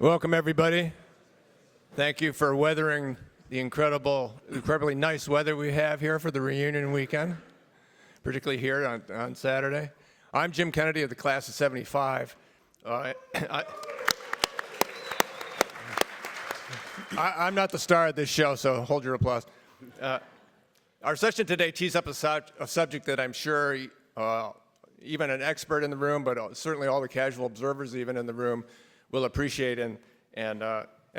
Welcome, everybody. Thank you for weathering the incredibly nice weather we have here for the reunion weekend, particularly here on Saturday. I'm Jim Kennedy of the class of '75. I'm not the star of this show, so hold your applause. Our session today tees up a subject that I'm sure even an expert in the room, but certainly all the casual observers even in the room, will appreciate and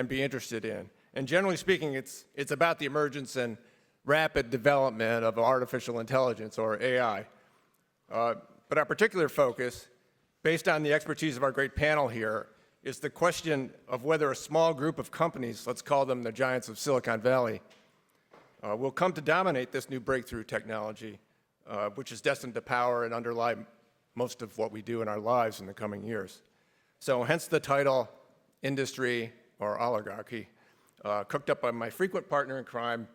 be interested in. And generally speaking, it's about the emergence and rapid development of artificial intelligence, or AI. But our particular focus, based on the expertise of our great panel here, is the question of whether a small group of companies, let's call them the giants of Silicon Valley, will come to dominate this new breakthrough technology, which is destined to power and underlie most of what we do in our lives in the coming years. So hence the title, Industry or Oligarchy, cooked up by my frequent partner in crime,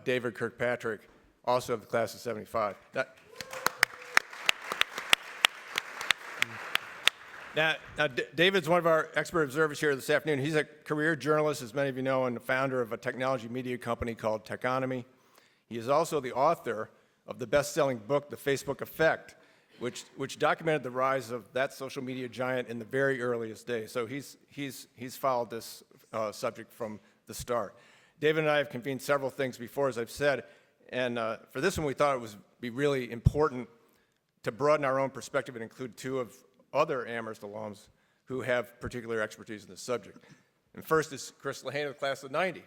David Kirkpatrick, also of the class of '75. Now, David's one of our expert observers here this afternoon. He's a career journalist, as many of you know, and the founder of a technology media company called Techonomy. He is also the author of the best-selling book, The Facebook Effect, which documented the rise of that social media giant in the very earliest days. So he's followed this subject from the start. David and I have convened several things before, as I've said, and for this one we thought it would be really important to broaden our own perspective and include two of other Amherst alums who have particular expertise in this subject. And first is Chris Lehane of the class of '90.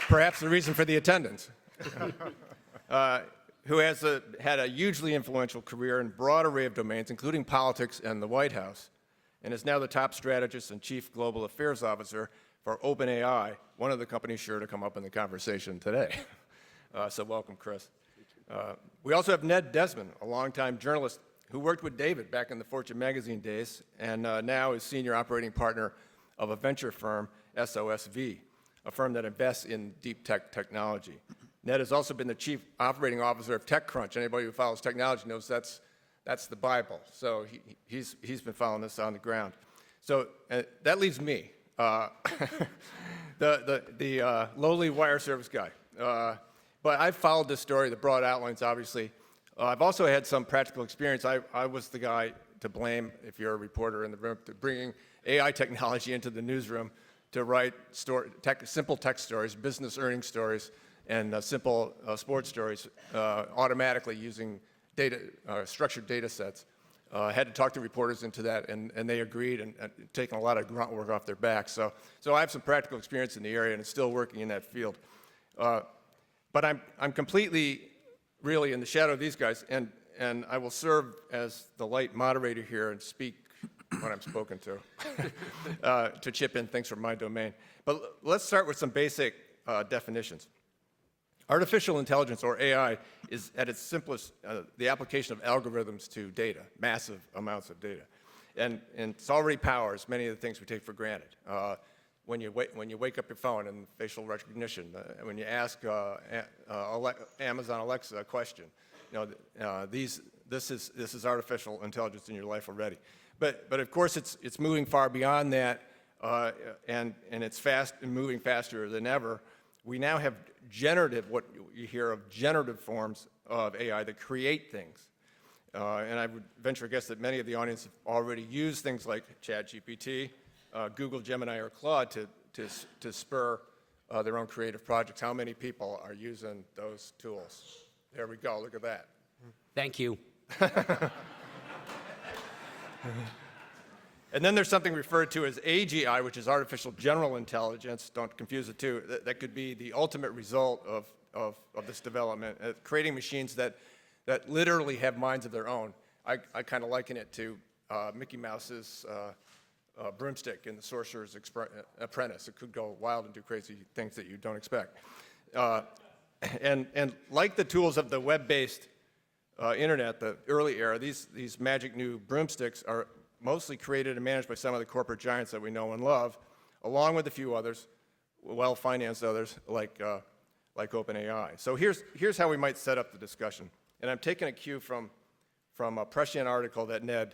Perhaps the reason for the attendance, who has had a hugely influential career in a broad array of domains, including politics and the White House, and is now the top strategist and chief global affairs officer for OpenAI, one of the companies sure to come up in the conversation today. So welcome, Chris. We also have Ned Desmond, a longtime journalist who worked with David back in the Fortune magazine days, and now is senior operating partner of a venture firm, SOSV, a firm that invests in deep tech technology. Ned has also been the chief operating officer of TechCrunch. Anybody who follows technology knows that's the Bible. So he's been following this on the ground. So that leaves me, the lowly wire service guy. But I've followed this story, the broad outlines, obviously. I've also had some practical experience. I was the guy to blame, if you're a reporter in the room, to bringing AI technology into the newsroom to write simple text stories, business earnings stories, and simple sports stories automatically using structured data sets. I had to talk the reporters into that, and they agreed, and taking a lot of grunt work off their backs. So I have some practical experience in the area, and it's still working in that field. But I'm completely, really, in the shadow of these guys, and I will serve as the light moderator here and speak when I'm spoken to chip in things from my domain. But let's start with some basic definitions. Artificial intelligence, or AI, is at its simplest the application of algorithms to data, massive amounts of data. And it already powers many of the things we take for granted. When you wake up your phone and facial recognition, when you ask Amazon Alexa a question, this is artificial intelligence in your life already. But of course it's moving far beyond that, and it's fast and moving faster than ever. We now have what you hear of generative forms of AI that create things. And I would venture a guess that many of the audience have already used things like ChatGPT, Google Gemini, or Claude to spur their own creative projects. How many people are using those tools? There we go, look at that. Thank you. And then there's something referred to as AGI, which is artificial general intelligence. Don't confuse the two. That could be the ultimate result of this development, creating machines that literally have minds of their own. I kind of liken it to Mickey Mouse's broomstick in The Sorcerer's Apprentice. It could go wild and do crazy things that you don't expect. And like the tools of the web-based internet, the early era, these magic new broomsticks are mostly created and managed by some of the corporate giants that we know and love, along with a few others, well-financed others, like OpenAI. So here's how we might set up the discussion. And I'm taking a cue from from a prescient article that Ned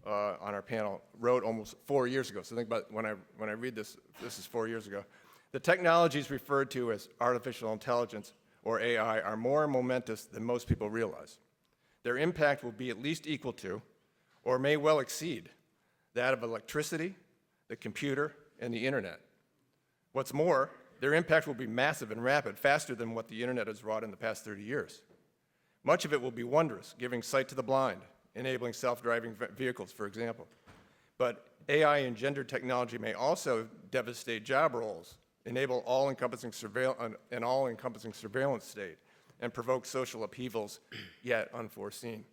on our panel wrote almost 4 years ago. So think about when I read this, this is 4 years ago. The technologies referred to as artificial intelligence, or AI, are more momentous than most people realize. Their impact will be at least equal to, or may well exceed, that of electricity, the computer, and the internet. What's more, their impact will be massive and rapid, faster than what the internet has wrought in the past 30 years. Much of it will be wondrous, giving sight to the blind, enabling self-driving vehicles, for example. But AI and gender technology may also devastate job roles, enable all-encompassing surveillance state, and provoke social upheavals yet unforeseen.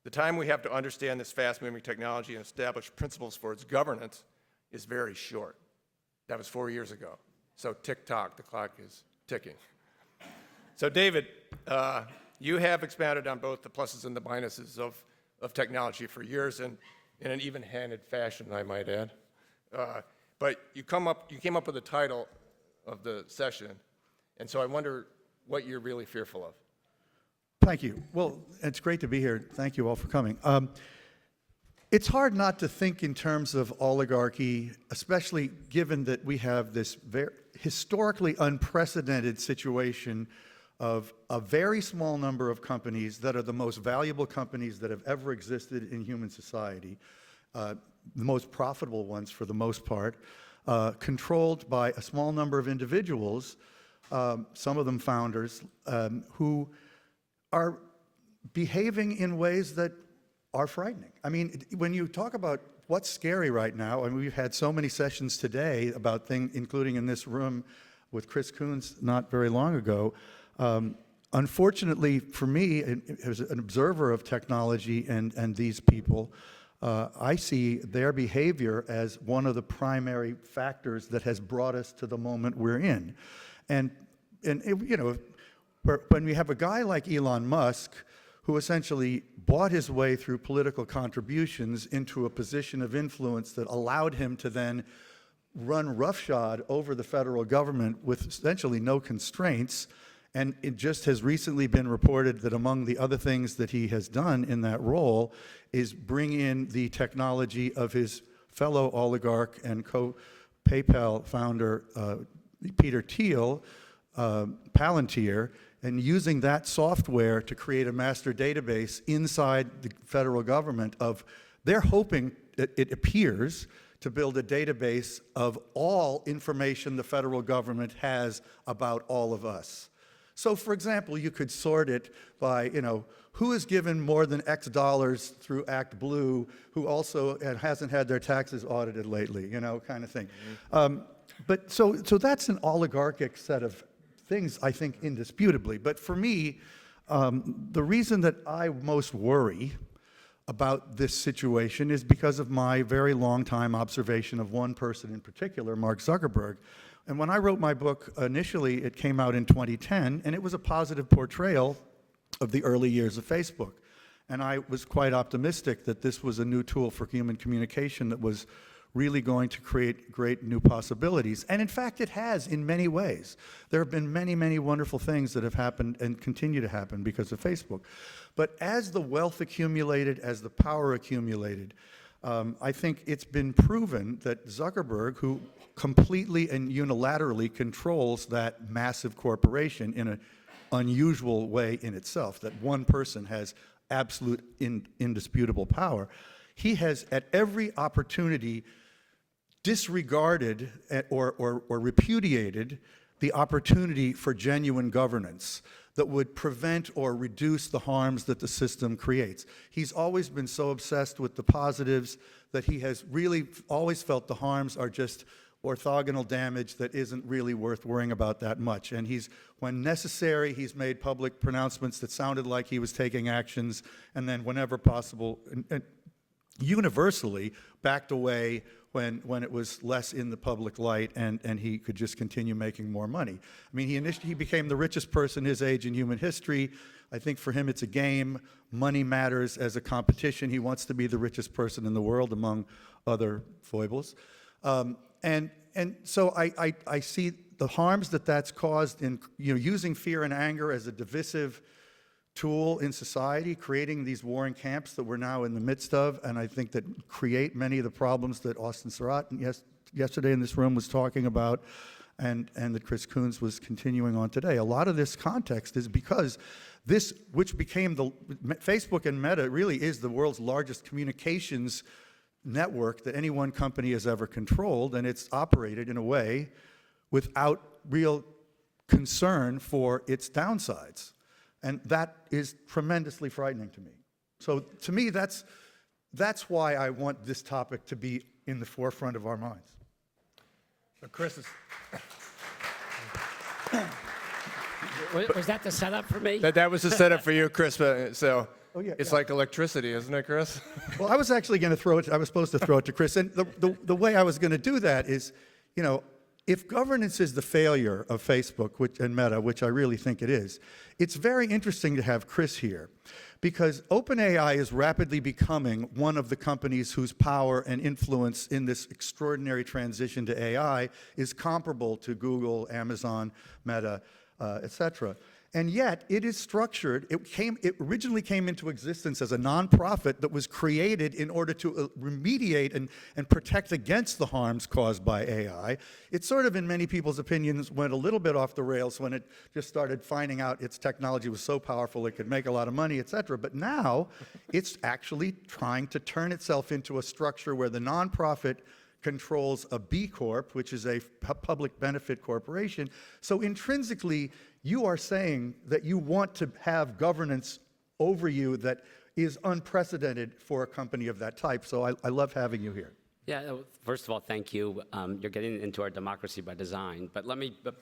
The time we have to understand this fast-moving technology and establish principles for its governance is very short. That was 4 years ago. So tick-tock, the clock is ticking. So David, you have expounded on both the pluses and the minuses of technology for years, and in an even-handed fashion, I might add. But you came up with the title of the session, and so I wonder what you're really fearful of. Thank you. Well, it's great to be here. Thank you all for coming. It's hard not to think in terms of oligarchy, especially given that we have this historically unprecedented situation of a very small number of companies that are the most valuable companies that have ever existed in human society, the most profitable ones for the most part, controlled by a small number of individuals, some of them founders, who are behaving in ways that are frightening. I mean, when you talk about what's scary right now, and we've had so many sessions today about things, including in this room with Chris Coons not very long ago, unfortunately for me, as an observer of technology and these people, I see their behavior as one of the primary factors that has brought us to the moment we're in. And you know, when we have a guy like Elon Musk, who essentially bought his way through political contributions into a position of influence that allowed him to then run roughshod over the federal government with essentially no constraints. And it just has recently been reported that among the other things that he has done in that role is bring in the technology of his fellow oligarch and PayPal founder, Peter Thiel, Palantir, and using that software to create a master database inside the federal government of, they're hoping, it appears, to build a database of all information the federal government has about all of us. So for example, you could sort it by, you know, who has given more than X dollars through Act Blue, who also hasn't had their taxes audited lately, you know, kind of thing. But so that's an oligarchic set of things, I think, indisputably. But for me, the reason that I most worry about this situation is because of my very long time observation of one person in particular, Mark Zuckerberg. And when I wrote my book, initially it came out in 2010, and it was a positive portrayal of the early years of Facebook. And I was quite optimistic that this was a new tool for human communication that was really going to create great new possibilities. And in fact, it has in many ways. There have been many, many wonderful things that have happened and continue to happen because of Facebook. But as the wealth accumulated, as the power accumulated, I think it's been proven that Zuckerberg, who completely and unilaterally controls that massive corporation in an unusual way in itself, that one person has absolute indisputable power, he has at every opportunity disregarded or repudiated the opportunity for genuine governance that would prevent or reduce the harms that the system creates. He's always been so obsessed with the positives that he has really always felt the harms are just orthogonal damage that isn't really worth worrying about that much. And when necessary, he's made public pronouncements that sounded like he was taking actions, and then whenever possible, universally backed away when it was less in the public light and he could just continue making more money. I mean, he became the richest person his age in human history. I think for him it's a game. Money matters as a competition. He wants to be the richest person in the world, among other foibles. And so I see the harms that that's caused in using fear and anger as a divisive tool in society, creating these warring camps that we're now in the midst of, and I think that create many of the problems that Austin Surratt yesterday in this room was talking about, and that Chris Coons was continuing on today. A lot of this context is because this, which became Facebook and Meta really is the world's largest communications network that any one company has ever controlled, and it's operated in a way without real concern for its downsides. And that is tremendously frightening to me. So to me, that's why I want this topic to be in the forefront of our minds. But Chris is... Was that the setup for me? That was the setup for you, Chris. So Oh, yeah, it's yeah. like electricity, isn't it, Chris? Well, I was actually going to throw it, I was supposed to throw it to Chris. And the way I was going to do that is, you know, if governance is the failure of Facebook and Meta, which I really think it is, it's very interesting to have Chris here because OpenAI is rapidly becoming one of the companies whose power and influence in this extraordinary transition to AI is comparable to Google, Amazon, Meta, et cetera. And yet, it is structured, it originally came into existence as a nonprofit that was created in order to remediate and protect against the harms caused by AI. It sort of, in many people's opinions, went a little bit off the rails when it just started finding out its technology was so powerful it could make a lot of money, et cetera. But now, it's actually trying to turn itself into a structure where the nonprofit controls a B Corp, which is a public benefit corporation. So intrinsically, you are saying that you want to have governance over you that is unprecedented for a company of that type. So I love having you here. Yeah, first of all, thank you. You're getting into our democracy by design. But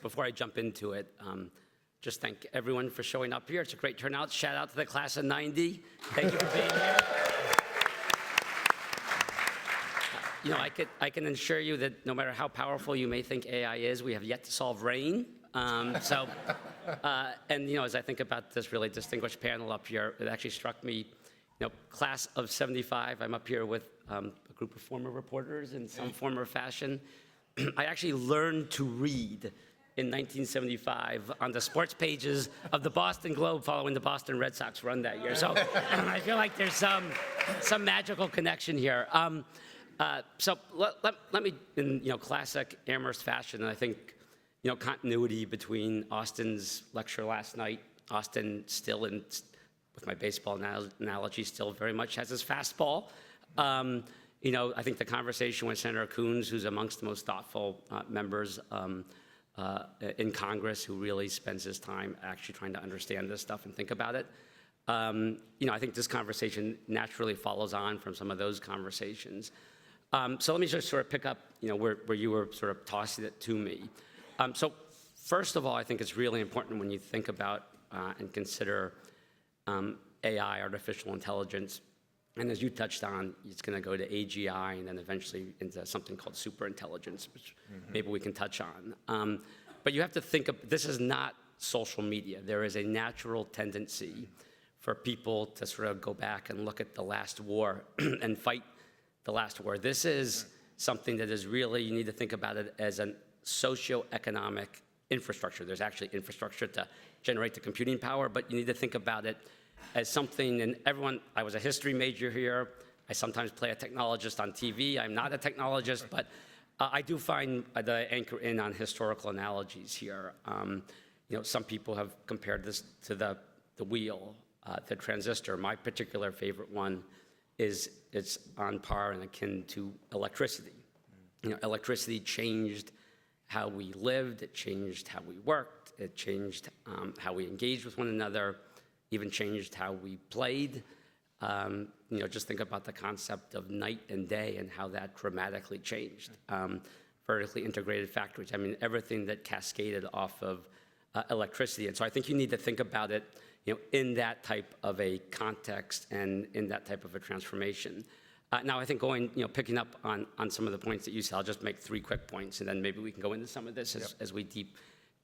before I jump into it, just thank everyone for showing up here. It's a great turnout. Shout out to the class of '90. Thank you for being here. You know, I can assure you that no matter how powerful you may think AI is, we have yet to solve rain. And you know, as I think about this really distinguished panel up here, it actually struck me, you know, class of '75. I'm up here with a group of former reporters in some form or fashion. I actually learned to read in 1975 on the sports pages of the Boston Globe following the Boston Red Sox run that year. So I feel like there's some magical connection here. So let me, in classic Amherst fashion, and I think continuity between Austin's lecture last night. Austin still, with my baseball analogy, still very much has his fastball. I think the conversation with Senator Coons, who's amongst the most thoughtful members in Congress, who really spends his time actually trying to understand this stuff and think about it. I think this conversation naturally follows on from some of those conversations. So let me just sort of pick up, where you were sort of tossing it to me. So first of all, I think it's really important when you think about and consider AI, artificial intelligence, and as you touched on, it's going to go to AGI and then eventually into something called superintelligence, which maybe we can touch on. But you have to think of, this is not social media. There is a natural tendency for people to sort of go back and look at the last war and fight the last war. This is something that is really, you need to think about it as a socioeconomic infrastructure. There's actually infrastructure to generate the computing power, but you need to think about it as something, and everyone, I was a history major here. I sometimes play a technologist on TV. I'm not a technologist, but I do find the anchor in on historical analogies here. Some people have compared this to the wheel, the transistor. My particular favorite one is it's on par and akin to electricity. Electricity changed how we lived, it changed how we worked, it changed how we engaged with one another, even changed how we played. Just think about the concept of night and day and how that dramatically changed. Vertically integrated factories, I mean, everything that cascaded off of electricity. And so I think you need to think about it, in that type of a context and in that type of a transformation. Now, I think picking up on some of the points that you said, I'll just make 3 quick points, and then maybe we can go into some of this as we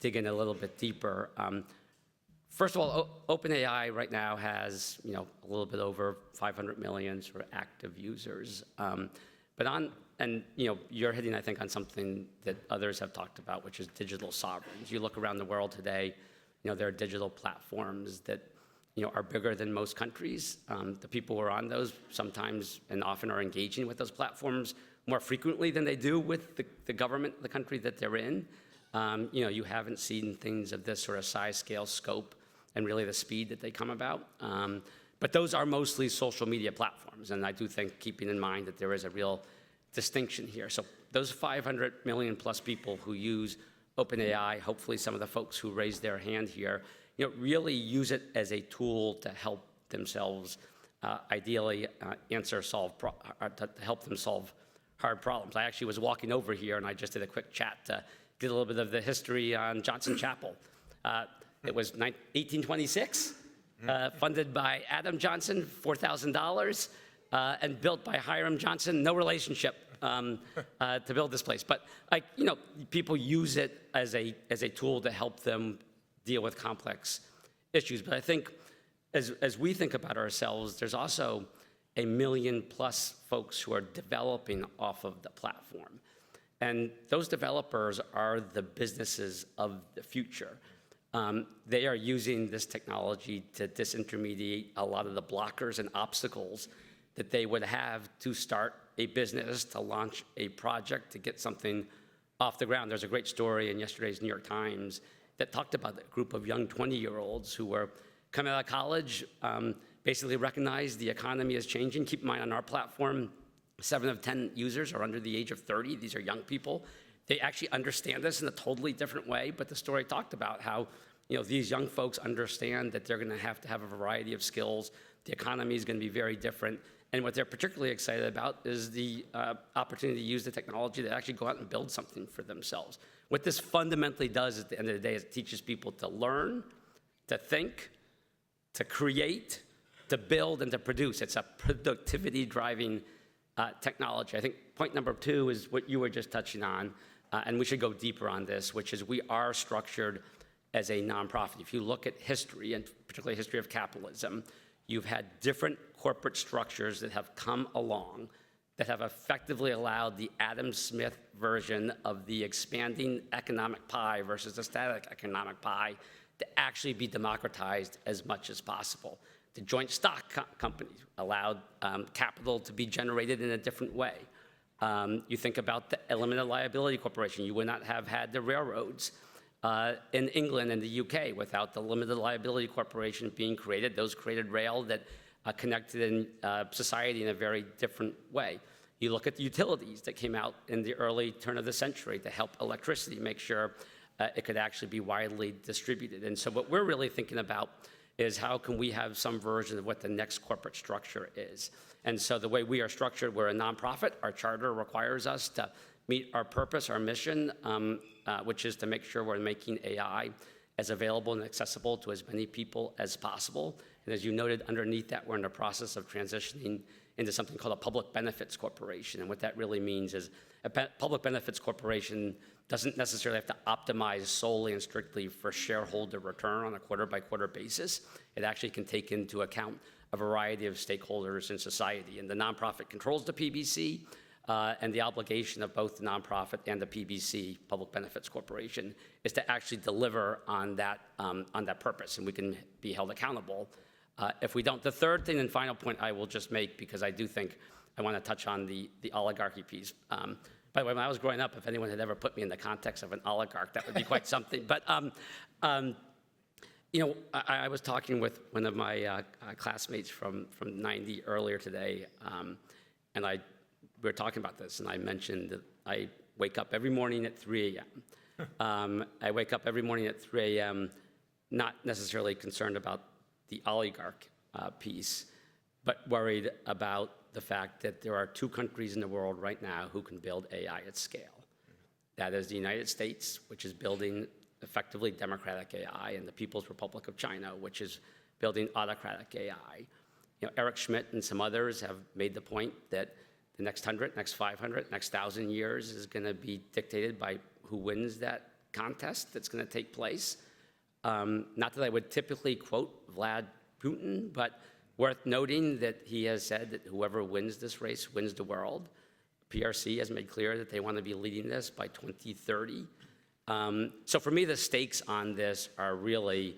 dig in a little bit deeper. First of all, OpenAI right now has a little bit over 500 million sort of active users. You're hitting, I think, on something that others have talked about, which is digital sovereigns. You look around the world today, there are digital platforms that are bigger than most countries. The people who are on those sometimes and often are engaging with those platforms more frequently than they do with the government, the country that they're in. You haven't seen things of this sort of size, scale, scope, and really the speed that they come about. But those are mostly social media platforms, and I do think keeping in mind that there is a real distinction here. So those 500 million plus people who use OpenAI, hopefully some of the folks who raised their hand here, really use it as a tool to help themselves ideally to help them solve hard problems. I actually was walking over here and I just did a quick chat to get a little bit of the history on Johnson Chapel. It was 1826, funded by Adam Johnson, $4,000, and built by Hiram Johnson, no relationship, to build this place. But people use it as a tool to help them deal with complex issues. But I think as we think about ourselves, there's also 1 million plus folks who are developing off of the platform. And those developers are the businesses of the future. They are using this technology to disintermediate a lot of the blockers and obstacles that they would have to start a business, to launch a project, to get something off the ground. There's a great story in yesterday's New York Times that talked about a group of young 20-year-olds who were coming out of college, basically recognized the economy is changing. Keep in mind, on our platform, 7 of 10 users are under the age of 30. These are young people. They actually understand this in a totally different way, but the story talked about how these young folks understand that they're going to have a variety of skills. The economy is going to be very different. And what they're particularly excited about is the opportunity to use the technology to actually go out and build something for themselves. What this fundamentally does at the end of the day is it teaches people to learn, to think, to create, to build, and to produce. It's a productivity-driving technology. I think point number 2 is what you were just touching on, and we should go deeper on this, which is we are structured as a nonprofit. If you look at history, and particularly history of capitalism, you've had different corporate structures that have come along that have effectively allowed the Adam Smith version of the expanding economic pie versus the static economic pie to actually be democratized as much as possible. The joint stock companies allowed capital to be generated in a different way. You think about the limited liability corporation. You would not have had the railroads in England and the UK without the limited liability corporation being created. Those created rail that connected in society in a very different way. You look at the utilities that came out in the early turn of the century to help electricity make sure it could actually be widely distributed. And so what we're really thinking about is how can we have some version of what the next corporate structure is. And so the way we are structured, we're a nonprofit. Our charter requires us to meet our purpose, our mission, which is to make sure we're making AI as available and accessible to as many people as possible. And as you noted, underneath that, we're in the process of transitioning into something called a public benefits corporation. And what that really means is a public benefits corporation doesn't necessarily have to optimize solely and strictly for shareholder return on a quarter-by-quarter basis. It actually can take into account a variety of stakeholders in society. And the nonprofit controls the PBC, and the obligation of both the nonprofit and the PBC, Public Benefits Corporation, is to actually deliver on that purpose, and we can be held accountable if we don't. The third thing and final point I will just make, because I do think I want to touch on the oligarchy piece. By the way, when I was growing up, if anyone had ever put me in the context of an oligarch, that would be quite something. But I was talking with one of my classmates from 90 earlier today, and we were talking about this, and I mentioned that I wake up every morning at 3 a.m. I wake up every morning at 3 a.m. not necessarily concerned about the oligarch piece, but worried about the fact that there are 2 countries in the world right now who can build AI at scale. That is the United States, which is building effectively democratic AI, and the People's Republic of China, which is building autocratic AI. Eric Schmidt and some others have made the point that the next 100, next 500, next 1,000 years is going to be dictated by who wins that contest that's going to take place. Not that I would typically quote Vlad Putin, but worth noting that he has said that whoever wins this race wins the world. PRC has made clear that they want to be leading this by 2030. So for me, the stakes on this are really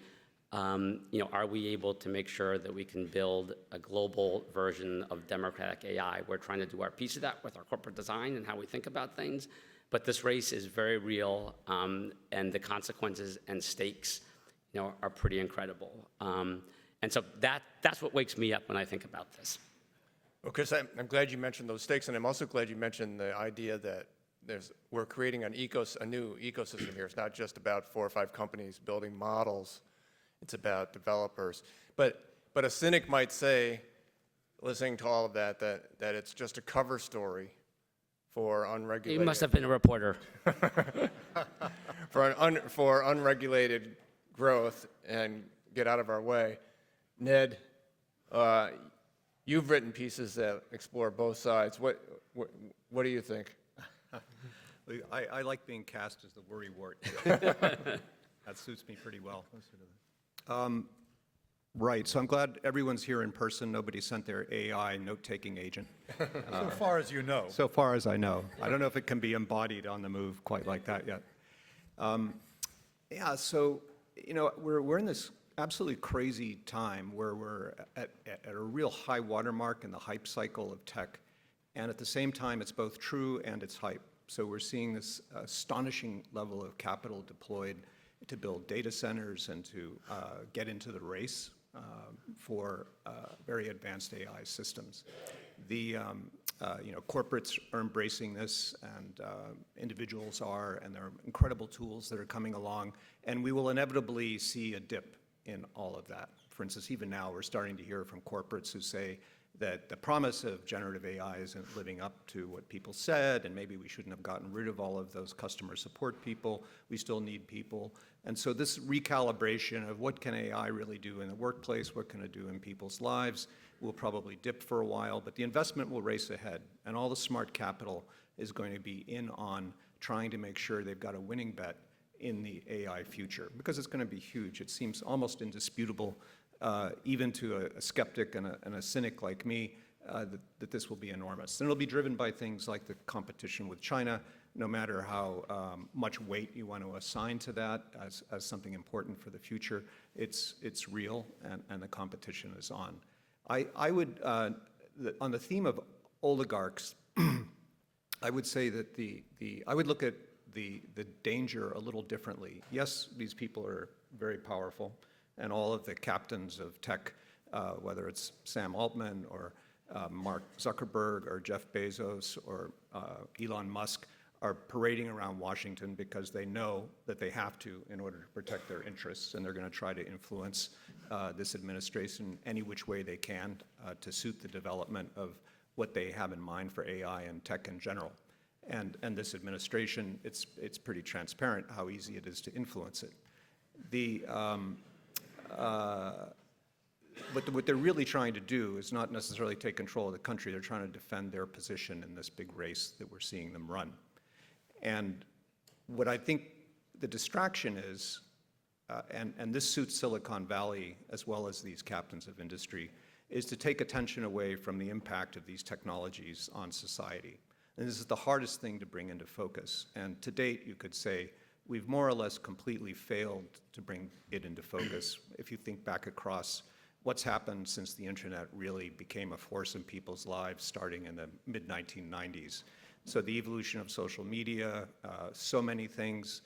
Are we able to make sure that we can build a global version of democratic AI? We're trying to do our piece of that with our corporate design and how we think about things. But this race is very real, and the consequences and stakes, are pretty incredible. And so that's what wakes me up when I think about this. Well, Chris, I'm glad you mentioned those stakes, and I'm also glad you mentioned the idea that we're creating a new ecosystem here. It's not just about 4 or 5 companies building models. It's about developers. But a cynic might say, listening to all of that it's just a cover story for unregulated. You must have been a reporter. for unregulated growth and get out of our way. Ned, you've written pieces that explore both sides. What do you think? I like being cast as the worrywart. That suits me pretty well. Right, so I'm glad everyone's here in person. Nobody sent their AI note-taking agent. So far as you know. So far as I know. I don't know if it can be embodied on the move quite like that yet. So, we're in this absolutely crazy time where we're at a real high watermark in the hype cycle of tech. And at the same time, it's both true and it's hype. So we're seeing this astonishing level of capital deployed to build data centers and to get into the race for very advanced AI systems. The corporates are embracing this, and individuals are, and there are incredible tools that are coming along, and we will inevitably see a dip in all of that. For instance, even now we're starting to hear from corporates who say that the promise of generative AI isn't living up to what people said, and maybe we shouldn't have gotten rid of all of those customer support people. We still need people. And so this recalibration of what can AI really do in the workplace, what can it do in people's lives, will probably dip for a while, but the investment will race ahead, and all the smart capital is going to be in on trying to make sure they've got a winning bet in the AI future, because it's going to be huge. It seems almost indisputable, even to a skeptic and a cynic like me, that this will be enormous. And it'll be driven by things like the competition with China, no matter how much weight you want to assign to that as something important for the future. It's real, and the competition is on. I would, on the theme of oligarchs, I would say that I would look at the danger a little differently. Yes, these people are very powerful, and all of the captains of tech, whether it's Sam Altman or Mark Zuckerberg or Jeff Bezos or Elon Musk, are parading around Washington because they know that they have to in order to protect their interests, and they're going to try to influence this administration any which way they can to suit the development of what they have in mind for AI and tech in general. And this administration, it's pretty transparent how easy it is to influence it. But what they're really trying to do is not necessarily take control of the country. They're trying to defend their position in this big race that we're seeing them run. And what I think the distraction is, and this suits Silicon Valley as well as these captains of industry, is to take attention away from the impact of these technologies on society. And this is the hardest thing to bring into focus. And to date, you could say, we've more or less completely failed to bring it into focus. If you think back across what's happened since the internet really became a force in people's lives starting in the mid-1990s. So the evolution of social media, so many things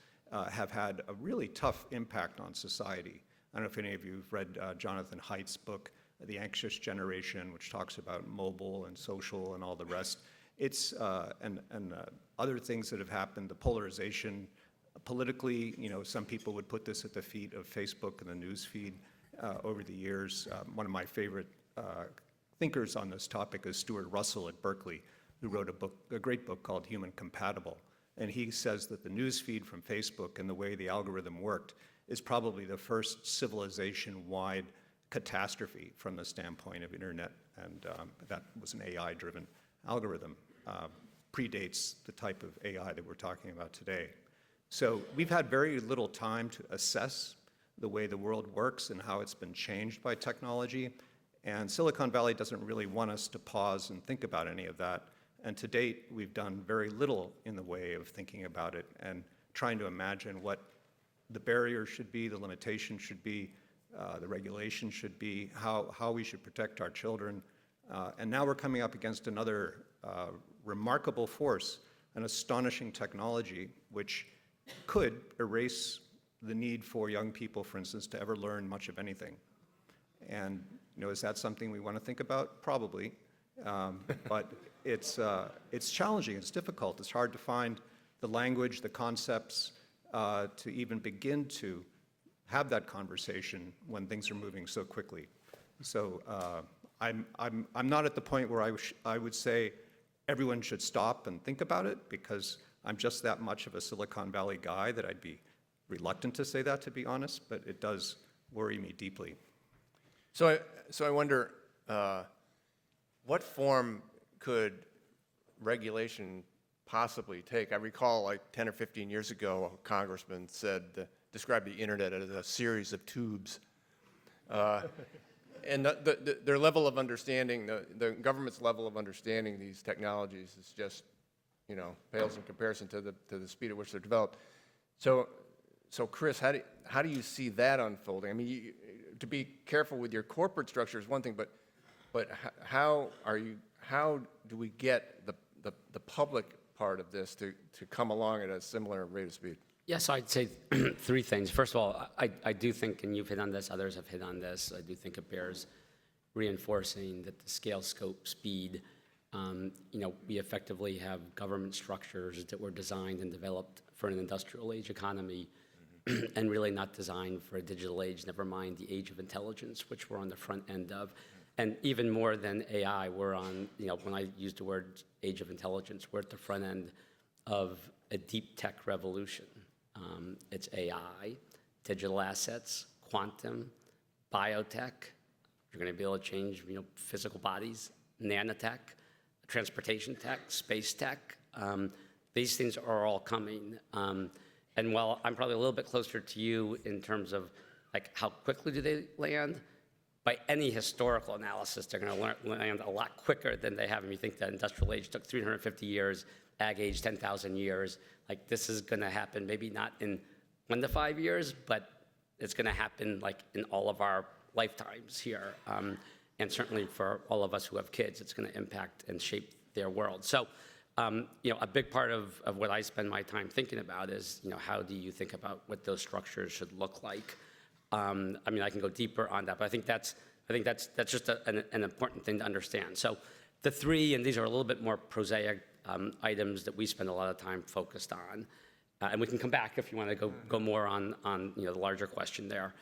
have had a really tough impact on society. I don't know if any of you have read Jonathan Haidt's book, The Anxious Generation, which talks about mobile and social and all the rest. It's, and other things that have happened, the polarization politically, some people would put this at the feet of Facebook and the news feed over the years. One of my favorite thinkers on this topic is Stuart Russell at Berkeley, who wrote a great book called Human Compatible. And he says that the news feed from Facebook and the way the algorithm worked is probably the first civilization-wide catastrophe from the standpoint of internet, and that was an AI-driven algorithm. Predates the type of AI that we're talking about today. So we've had very little time to assess the way the world works and how it's been changed by technology, and Silicon Valley doesn't really want us to pause and think about any of that. And to date, we've done very little in the way of thinking about it and trying to imagine what the barriers should be, the limitations should be, the regulation should be, how we should protect our children. And now we're coming up against another remarkable force, an astonishing technology, which could erase the need for young people, for instance, to ever learn much of anything. And is that something we want to think about? Probably. But it's challenging, it's difficult. It's hard to find the language, the concepts to even begin to have that conversation when things are moving so quickly. So I'm not at the point where I would say everyone should stop and think about it, because I'm just that much of a Silicon Valley guy that I'd be reluctant to say that, to be honest, but it does worry me deeply. So I wonder, what form could regulation possibly take? I recall like 10 or 15 years ago, a congressman described the internet as a series of tubes. And their level of understanding, the government's level of understanding these technologies is just, pales in comparison to the speed at which they're developed. So Chris, how do you see that unfolding? I mean, to be careful with your corporate structure is one thing, but how do we get the public part of this to come along at a similar rate of speed? Yes, I'd say three things. First of all, I do think, and you've hit on this, others have hit on this, I do think it bears reinforcing that the scale, scope, speed, we effectively have government structures that were designed and developed for an industrial age economy and really not designed for a digital age, never mind the age of intelligence, which we're on the front end of. And even more than AI, we're on, when I use the word age of intelligence, we're at the front end of a deep tech revolution. It's AI, digital assets, quantum, biotech. You're going to be able to change, physical bodies, nanotech, transportation tech, space tech. These things are all coming. And while I'm probably a little bit closer to you in terms of like how quickly do they land, by any historical analysis, they're going to land a lot quicker than they have. And you think that industrial age took 350 years, ag age 10,000 years. Like this is going to happen, maybe not in 1 to 5 years, but it's going to happen like in all of our lifetimes here. And certainly for all of us who have kids, it's going to impact and shape their world. So, a big part of what I spend my time thinking about is, how do you think about what those structures should look like? I can go deeper on that, but I think that's just an important thing to understand. So the three, and these are a little bit more prosaic items that we spend a lot of time focused on, and we can come back if you want to go more on the larger question there.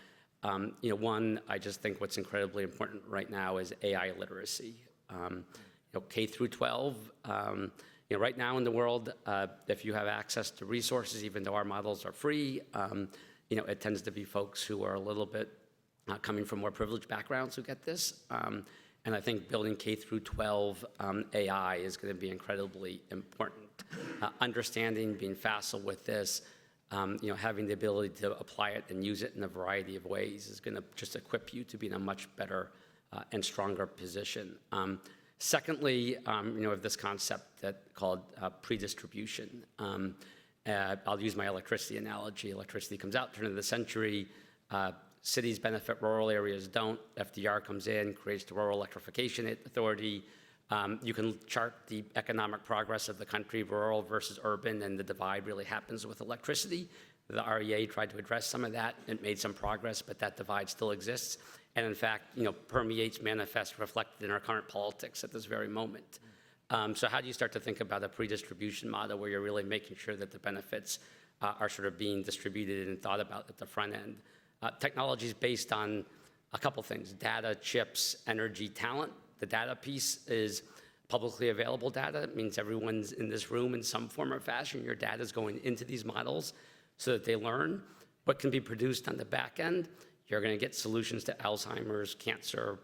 One, I just think what's incredibly important right now is AI literacy. K through 12. Right now in the world, if you have access to resources, even though our models are free, it tends to be folks who are a little bit coming from more privileged backgrounds who get this. And I think building K through 12 AI is going to be incredibly important. Understanding, being facile with this, having the ability to apply it and use it in a variety of ways is going to just equip you to be in a much better and stronger position. Secondly, we have this concept called pre-distribution. I'll use my electricity analogy. Electricity comes out, turn of the century. Cities benefit, rural areas don't. FDR comes in, creates the Rural Electrification Authority. You can chart the economic progress of the country, rural versus urban, and the divide really happens with electricity. The REA tried to address some of that. It made some progress, but that divide still exists. And in fact, permeates, manifests, reflected in our current politics at this very moment. So how do you start to think about a pre-distribution model where you're really making sure that the benefits are sort of being distributed and thought about at the front end? Technology is based on a couple things: data, chips, energy, talent. The data piece is publicly available data. It means everyone's in this room in some form or fashion. Your data is going into these models so that they learn what can be produced on the back end. You're going to get solutions to Alzheimer's, cancer.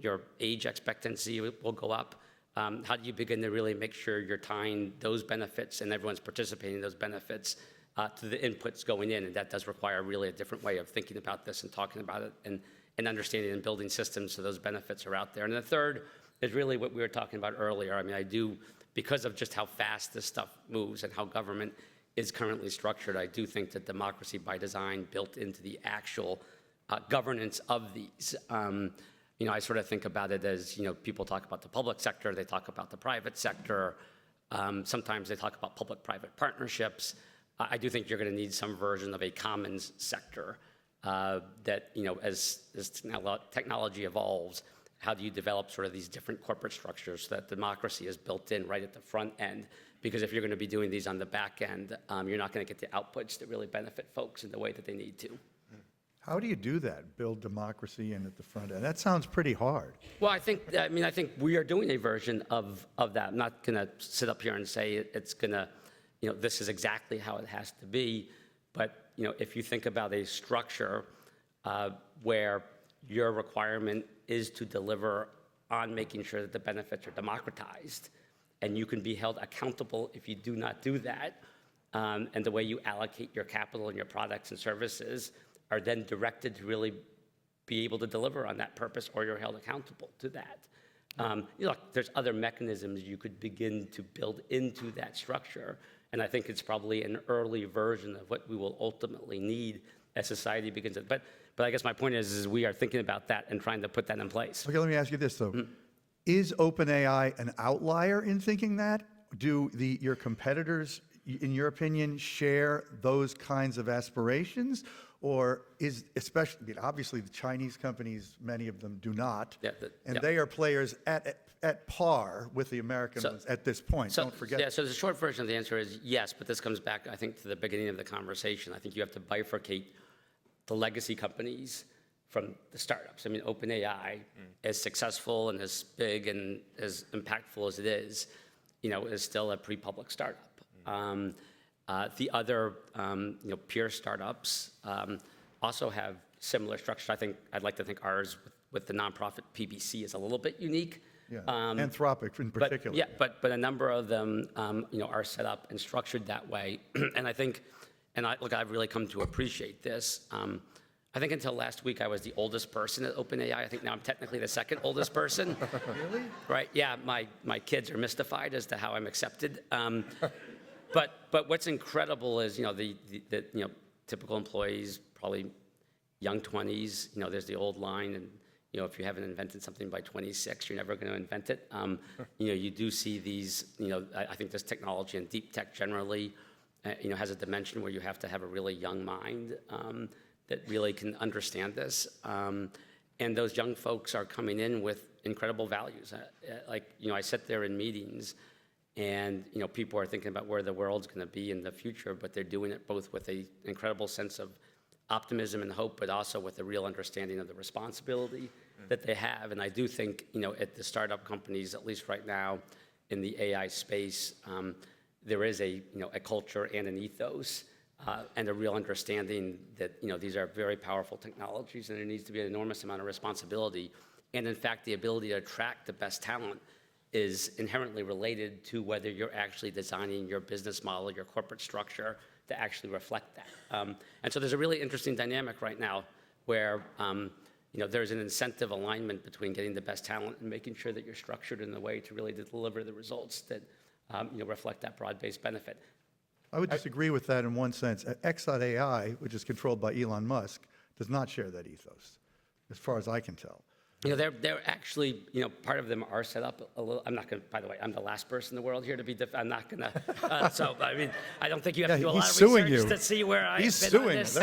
Your age expectancy will go up. How do you begin to really make sure you're tying those benefits and everyone's participating in those benefits to the inputs going in? And that does require really a different way of thinking about this and talking about it and understanding and building systems so those benefits are out there. And the third is really what we were talking about earlier. Because of just how fast this stuff moves and how government is currently structured, I do think that democracy by design built into the actual governance of these. I sort of think about it as, people talk about the public sector, they talk about the private sector. Sometimes they talk about public-private partnerships. I do think you're going to need some version of a commons sector that, as technology evolves, how do you develop sort of these different corporate structures so that democracy is built in right at the front end? Because if you're going to be doing these on the back end, you're not going to get the outputs that really benefit folks in the way that they need to. How do you do that, build democracy in at the front end? That sounds pretty hard. Well, I think we are doing a version of that. I'm not going to sit up here and say it's going to, this is exactly how it has to be. But, if you think about a structure where your requirement is to deliver on making sure that the benefits are democratized, and you can be held accountable if you do not do that, and the way you allocate your capital and your products and services are then directed to really be able to deliver on that purpose, or you're held accountable to that. Look, there's other mechanisms you could begin to build into that structure, and I think it's probably an early version of what we will ultimately need as society begins to. But I guess my point is we are thinking about that and trying to put that in place. Okay, let me ask you this, though. Is OpenAI an outlier in thinking that? Do your competitors, in your opinion, share those kinds of aspirations? Or especially, obviously the Chinese companies, many of them do not, they are players at par with the American ones at this point, don't forget. Yeah, so the short version of the answer is yes, but this comes back, I think, to the beginning of the conversation. I think you have to bifurcate the legacy companies from the startups. I mean, OpenAI, as successful and as big and as impactful as it is still a pre-public startup. The other, peer startups also have similar structures. I'd like to think ours with the nonprofit PBC is a little bit unique. Yeah, Anthropic in particular. But a number of them, are set up and structured that way. And I think, I've really come to appreciate this. I think until last week I was the oldest person at OpenAI. I think now I'm technically the second oldest person. Really? Right? Yeah, my kids are mystified as to how I'm accepted. But what's incredible is, the typical employees, probably young 20s, there's the old line, and, if you haven't invented something by 26, you're never going to invent it. You do see these, I think this technology and deep tech generally, has a dimension where you have to have a really young mind that really can understand this. And those young folks are coming in with incredible values. I sit there in meetings, and people are thinking about where the world's going to be in the future, but they're doing it both with an incredible sense of optimism and hope, but also with a real understanding of the responsibility that they have. And I do think, at the startup companies, at least right now in the AI space, there is a culture and an ethos and a real understanding that these are very powerful technologies, and there needs to be an enormous amount of responsibility. And in fact, the ability to attract the best talent is inherently related to whether you're actually designing your business model, your corporate structure to actually reflect that. And so there's a really interesting dynamic right now where there's an incentive alignment between getting the best talent and making sure that you're structured in a way to really deliver the results that reflect that broad-based benefit. I would disagree with that in one sense. X.AI, which is controlled by Elon Musk, does not share that ethos, as far as I can tell. They're actually, part of them are set up a little. I'm not going to, by the way, I'm the last person in the world here to be, I'm not going to, so, I mean, I don't think you have to do a lot of research to see where I've been on this.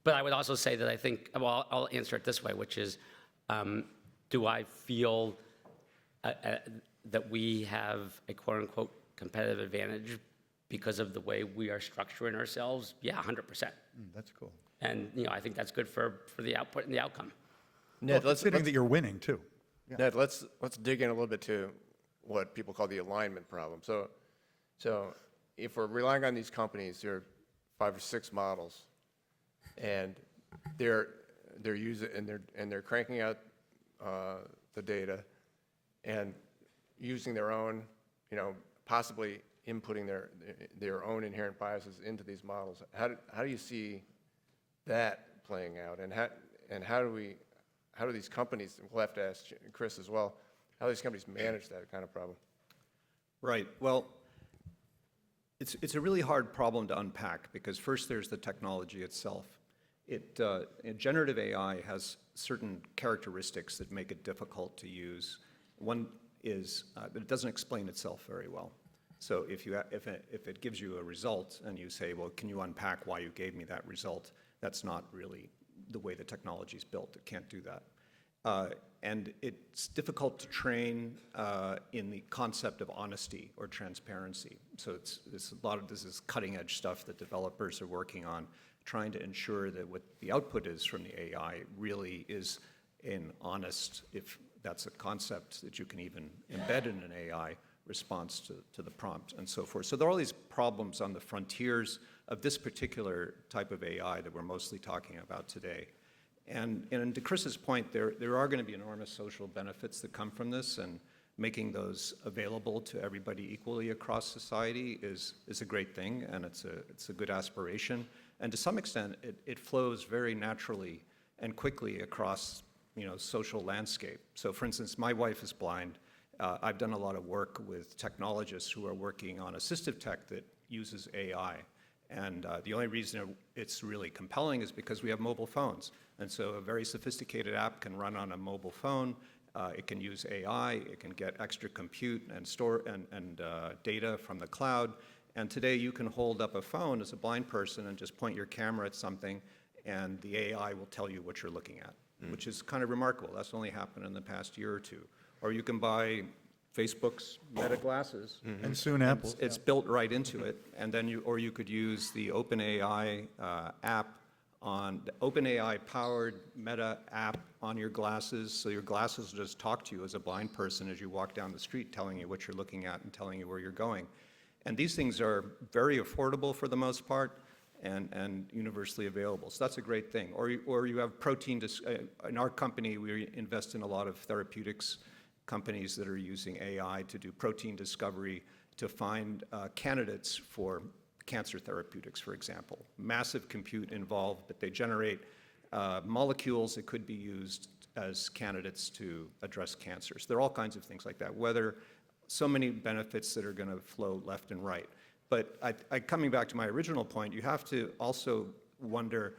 But I would also say that I think, well, I'll answer it this way, which is, do I feel that we have a quote-unquote competitive advantage because of the way we are structuring ourselves? Yeah, 100%. That's cool. And I think that's good for the output and the outcome. Ned, considering that you're winning too. Yeah. Ned, let's dig in a little bit to what people call the alignment problem. So if we're relying on these companies, there are 5 or 6 models, and they're using and they're cranking out the data and using their own, possibly inputting their own inherent biases into these models. How do you see that playing out, and how do these companies? We'll have to ask Chris as well. How do these companies manage that kind of problem? Right. Well, It's a really hard problem to unpack because first there's the technology itself. Generative AI has certain characteristics that make it difficult to use. One is that it doesn't explain itself very well. So if it gives you a result and you say, well, can you unpack why you gave me that result? That's not really the way the technology is built. It can't do that. And it's difficult to train in the concept of honesty or transparency. So a lot of this is cutting edge stuff that developers are working on, trying to ensure that what the output is from the AI really is an honest, if that's a concept that you can even embed in an AI response to the prompt and so forth. So there are all these problems on the frontiers of this particular type of AI that we're mostly talking about today. And to Chris's point, there are going to be enormous social benefits that come from this, and making those available to everybody equally across society is a great thing, and it's a good aspiration. And to some extent, it flows very naturally and quickly across social landscape. So for instance, my wife is blind. I've done a lot of work with technologists who are working on assistive tech that uses AI. And the only reason it's really compelling is because we have mobile phones. And so a very sophisticated app can run on a mobile phone. It can use AI. It can get extra compute and store and data from the cloud. And today you can hold up a phone as a blind person and just point your camera at something, and the AI will tell you what you're looking at, which is kind of remarkable. That's only happened in the past year or two. Or you can buy Facebook's Meta glasses. And soon Apple. It's built right into it. And then you could use the OpenAI app on the OpenAI powered Meta app on your glasses. So your glasses will just talk to you as a blind person as you walk down the street, telling you what you're looking at and telling you where you're going. And these things are very affordable for the most part and universally available. So that's a great thing. Or you have protein, in our company, we invest in a lot of therapeutics companies that are using AI to do protein discovery to find candidates for cancer therapeutics, for example. Massive compute involved, but they generate molecules that could be used as candidates to address cancers. There are all kinds of things like that, whether so many benefits that are going to flow left and right. But coming back to my original point, you have to also wonder,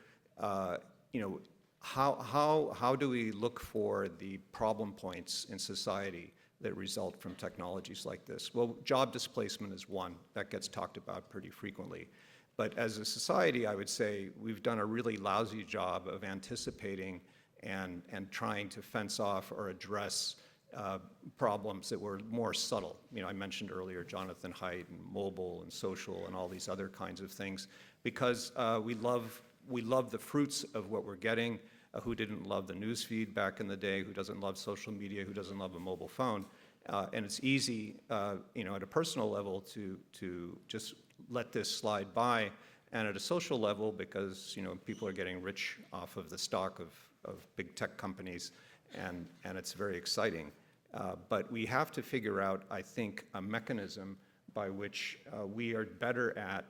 how do we look for the problem points in society that result from technologies like this? Well, job displacement is one. That gets talked about pretty frequently. But as a society, I would say we've done a really lousy job of anticipating and trying to fence off or address problems that were more subtle. I mentioned earlier Jonathan Haidt and mobile and social and all these other kinds of things because we love the fruits of what we're getting. Who didn't love the news feed back in the day? Who doesn't love social media? Who doesn't love a mobile phone? And it's easy, at a personal level to just let this slide by, and at a social level, because people are getting rich off of the stock of big tech companies, and it's very exciting. But we have to figure out, I think, a mechanism by which we are better at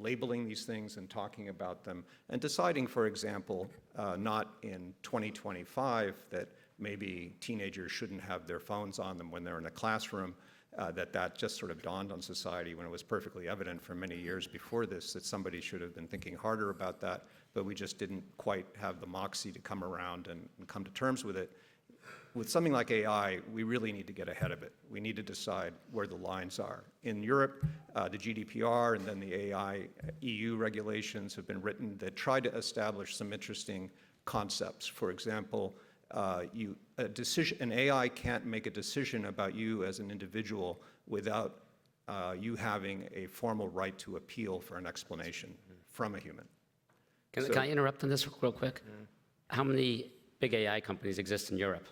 labeling these things and talking about them and deciding, for example, not in 2025 that maybe teenagers shouldn't have their phones on them when they're in a classroom, that just sort of dawned on society when it was perfectly evident for many years before this that somebody should have been thinking harder about that, but we just didn't quite have the moxie to come around and come to terms with it. With something like AI, we really need to get ahead of it. We need to decide where the lines are. In Europe, the GDPR and then the AI EU regulations have been written that try to establish some interesting concepts. For example, an AI can't make a decision about you as an individual without you having a formal right to appeal for an explanation from a human. Can I interrupt on this real quick? How many big AI companies exist in Europe?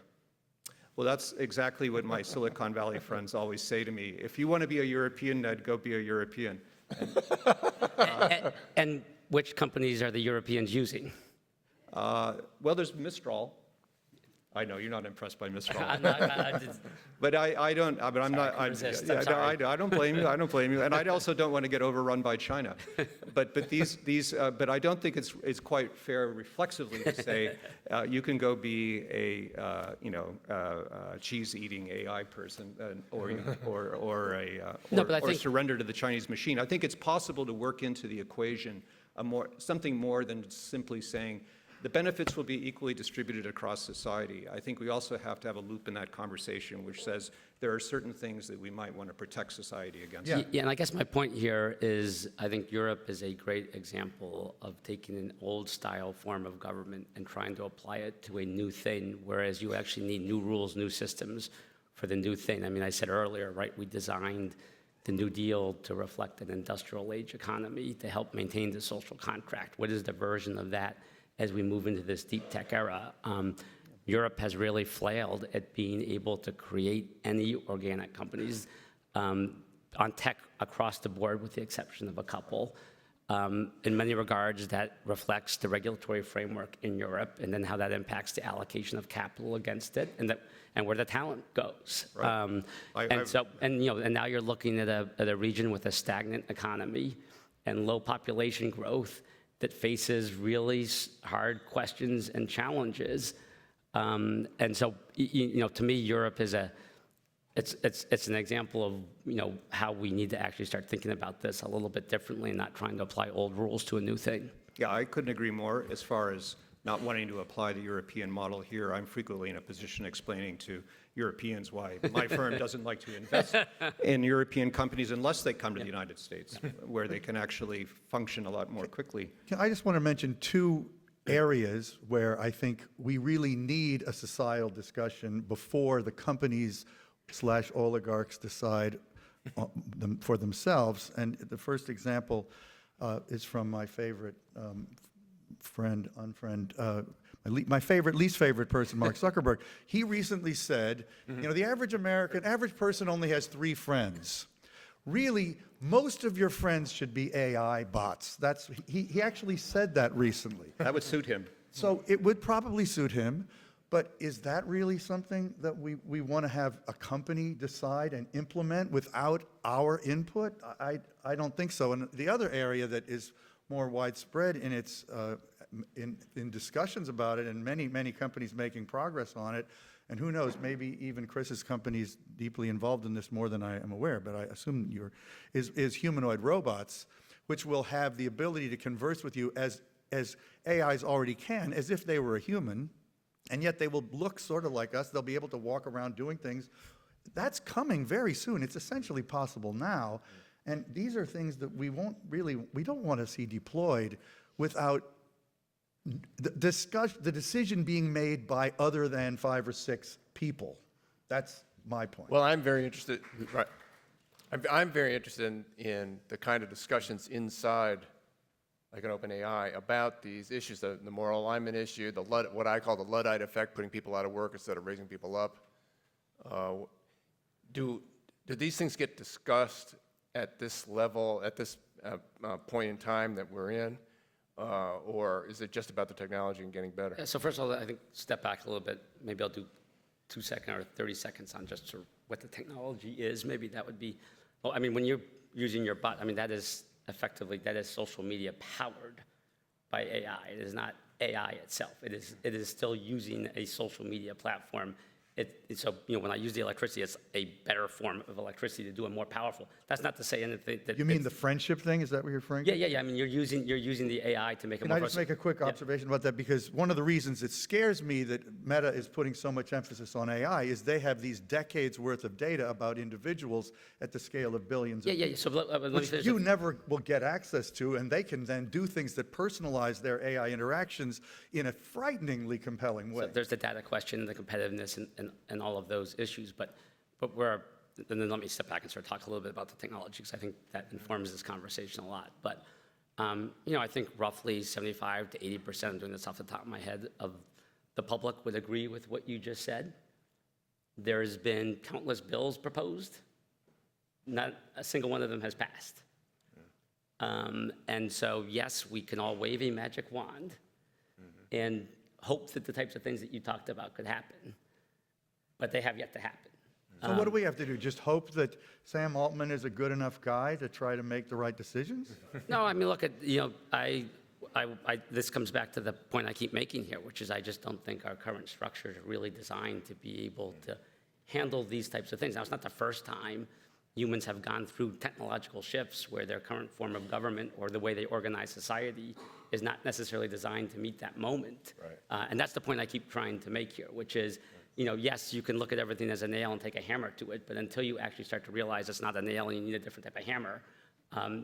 Well, that's exactly what my Silicon Valley friends always say to me. If you want to be a European, Ned, go be a European. And which companies are the Europeans using? Well, there's Mistral. I know, you're not impressed by Ms. I'm Rollins. not, I did- But I don't, but I'm not, I resist. yeah, I'm sorry. I don't blame you, I don't blame you. And I also don't want to get overrun by China. But but I don't think it's quite fair reflexively to say, you can go be a, cheese-eating AI person, or No, but I or think- surrender to the Chinese machine. I think it's possible to work into the equation something more than simply saying, the benefits will be equally distributed across society. I think we also have to have a loop in that conversation which says there are certain things that we might want to protect society against. Yeah, and I guess my point here is I think Europe is a great example of taking an old style form of government and trying to apply it to a new thing, whereas you actually need new rules, new systems for the new thing. I mean, I said earlier, right, we designed the New Deal to reflect an industrial age economy to help maintain the social contract. What is the version of that as we move into this deep tech era? Europe has really flailed at being able to create any organic companies on tech across the board, with the exception of a couple. In many regards, that reflects the regulatory framework in Europe, and then how that impacts the allocation of capital against it, and where the talent goes. Right. And now you're looking at a region with a stagnant economy and low population growth that faces really hard questions and challenges. And so, to me, Europe is it's an example of, how we need to actually start thinking about this a little bit differently and not trying to apply old rules to a new thing. Yeah, I couldn't agree more as far as not wanting to apply the European model here. I'm frequently in a position explaining to Europeans why my firm doesn't like to invest in European companies unless they come to the United States, where they can actually function a lot more quickly. I just want to mention two areas where I think we really need a societal discussion before the companies/oligarchs decide for themselves. And the first example is from my favorite my least favorite person, Mark Zuckerberg. He recently said, the average person only has 3 friends. Really, most of your friends should be AI bots. He actually said that recently. That would suit him. So it would probably suit him, but is that really something that we want to have a company decide and implement without our input? I don't think so. And the other area that is more widespread in its in discussions about it, and many companies making progress on it, and who knows, maybe even Chris's company is deeply involved in this more than I am aware, but I assume is humanoid robots, which will have the ability to converse with you as AIs already can, as if they were a human, and yet they will look sort of like us. They'll be able to walk around doing things. That's coming very soon. It's essentially possible now. And these are things that we don't want to see deployed without the decision being made by other than 5 or 6 people. That's my point. Well, I'm very interested, right. I'm very interested in the kind of discussions inside, like an OpenAI, about these issues, the moral alignment issue, what I call the Luddite effect, putting people out of work instead of raising people up. Do these things get discussed at this level, at this point in time that we're in? Or is it just about the technology and getting better? So first of all, I think step back a little bit. Maybe I'll do 2 seconds or 30 seconds on just sort of what the technology is. Maybe that would be, well, I mean, when you're using your bot, I mean, that is effectively, that is social media powered by AI. It is not AI itself. It is still using a social media platform. So, when I use the electricity, it's a better form of electricity to do it more powerful. That's not to say anything that. You mean the friendship thing? Is that what you're referring to? Yeah. I mean, you're using the AI to make it Can more. I just make a quick observation about that? Because one of the reasons it scares me that Meta is putting so much emphasis on AI is they have these decades worth of data about individuals at the scale of billions of people. Yeah. So let me Which finish. you never will get access to, and they can then do things that personalize their AI interactions in a frighteningly compelling way. So there's the data question, the competitiveness, and all of those issues. But and then let me step back and sort of talk a little bit about the technology, because I think that informs this conversation a lot. But I think roughly 75 to 80%, I'm doing this off the top of my head, of the public would agree with what you just said. There's been countless bills proposed. Not a single one of them has passed. And so, yes, we can all wave a magic wand. And hope that the types of things that you talked about could happen, but they have yet to happen. So what do we have to do? Just hope that Sam Altman is a good enough guy to try to make the right decisions? No, I mean, look at, this comes back to the point I keep making here, which is I just don't think our current structures are really designed to be able to handle these types of things. Now, it's not the first time humans have gone through technological shifts where their current form of government or the way they organize society is not necessarily designed to meet that moment. Right. And that's the point I keep trying to make here, which is, yes, you can look at everything as a nail and take a hammer to it, but until you actually start to realize it's not a nail and you need a different type of hammer,